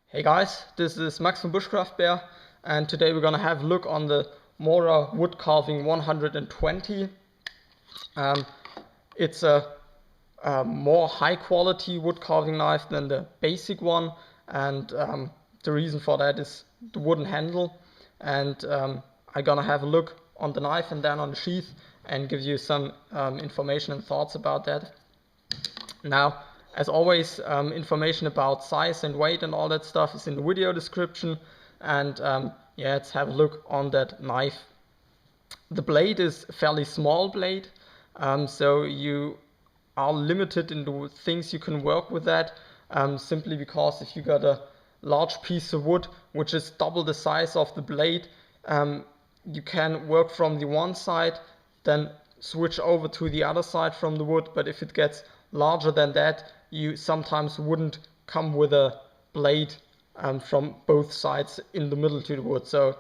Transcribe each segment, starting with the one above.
Hey guys, this is Max from Bushcraft Bear, and today we're gonna have a look on the Mora WoodCarving 120. It's a more high quality wood carving knife than the basic one, and the reason for that is the wooden handle. And I'm gonna have a look on the knife and then on the sheath and give you some information and thoughts about that. Now, as always, information about size and weight and all that stuff is in the video description. And yeah, let's have a look on that knife. The blade is a fairly small blade, so you are limited in the things you can work with that, simply because if you got a large piece of wood, which is double the size of the blade, you can work from the one side, then switch over to the other side from the wood. But if it gets larger than that, you sometimes wouldn't come with a blade from both sides in the middle to the wood. So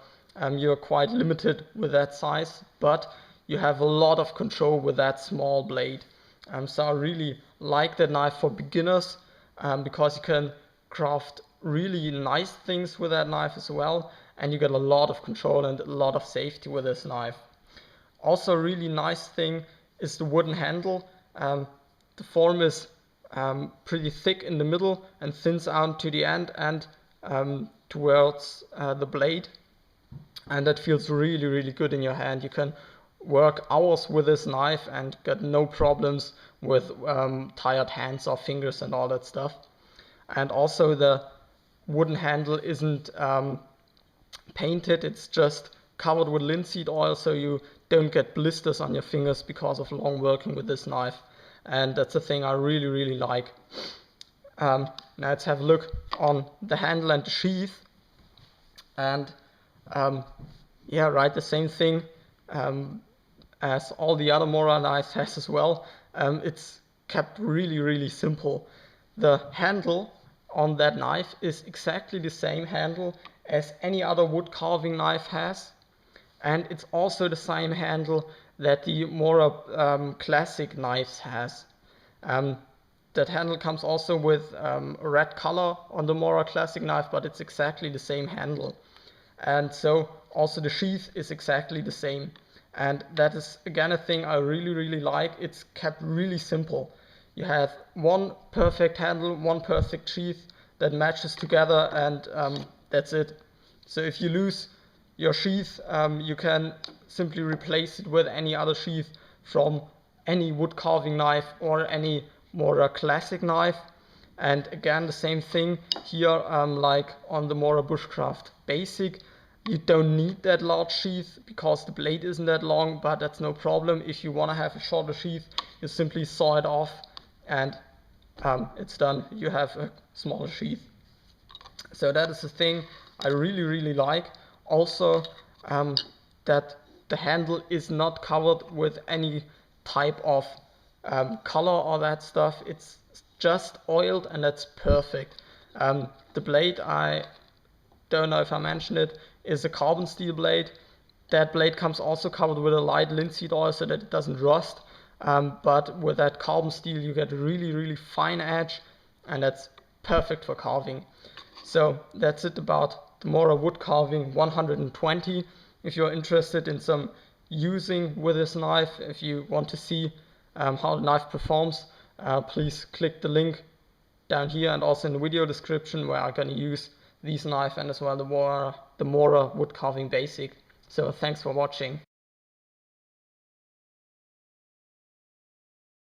you're quite limited with that size, but you have a lot of control with that small blade. So I really like that knife for beginners, because you can craft really nice things with that knife as well, and you get a lot of control and a lot of safety with this knife. Also, a really nice thing is the wooden handle. The form is pretty thick in the middle and thins out to the end and towards the blade, and that feels really, really good in your hand. You can work hours with this knife and get no problems with tired hands or fingers and all that stuff. And also the wooden handle isn't painted, it's just covered with linseed oil, so you don't get blisters on your fingers because of long working with this knife. And that's a thing I really, really like. Now let's have a look on the handle and the sheath. And yeah, right, the same thing as all the other Mora knives has as well. It's kept really, really simple. The handle on that knife is exactly the same handle as any other wood carving knife has, and it's also the same handle that the Mora classic knives has. That handle comes also with a red color on the Mora classic knife, but it's exactly the same handle. And so also the sheath is exactly the same. And that is again a thing I really, really like. It's kept really simple. You have one perfect handle, one perfect sheath that matches together, and that's it. So if you lose your sheath, you can simply replace it with any other sheath from any wood carving knife or any Mora classic knife. And again, the same thing here, like on the Mora Bushcraft Basic. You don't need that large sheath because the blade isn't that long, but that's no problem. If you want to have a shorter sheath, you simply saw it off and it's done. You have a smaller sheath. So that is the thing I really, really like. Also, that the handle is not covered with any type of color or that stuff. It's just oiled, and that's perfect. The blade, I don't know if I mentioned it, is a carbon steel blade. That blade comes also covered with a light linseed oil so that it doesn't rust. But with that carbon steel you get a really, really fine edge, and that's perfect for carving. So that's it about the Mora WoodCarving 120. If you're interested in some using with this knife, if you want to see how the knife performs, please click the link down here and also in the video description, where I'm going to use these knife and as well the Mora WoodCarving Basic. So thanks for watching.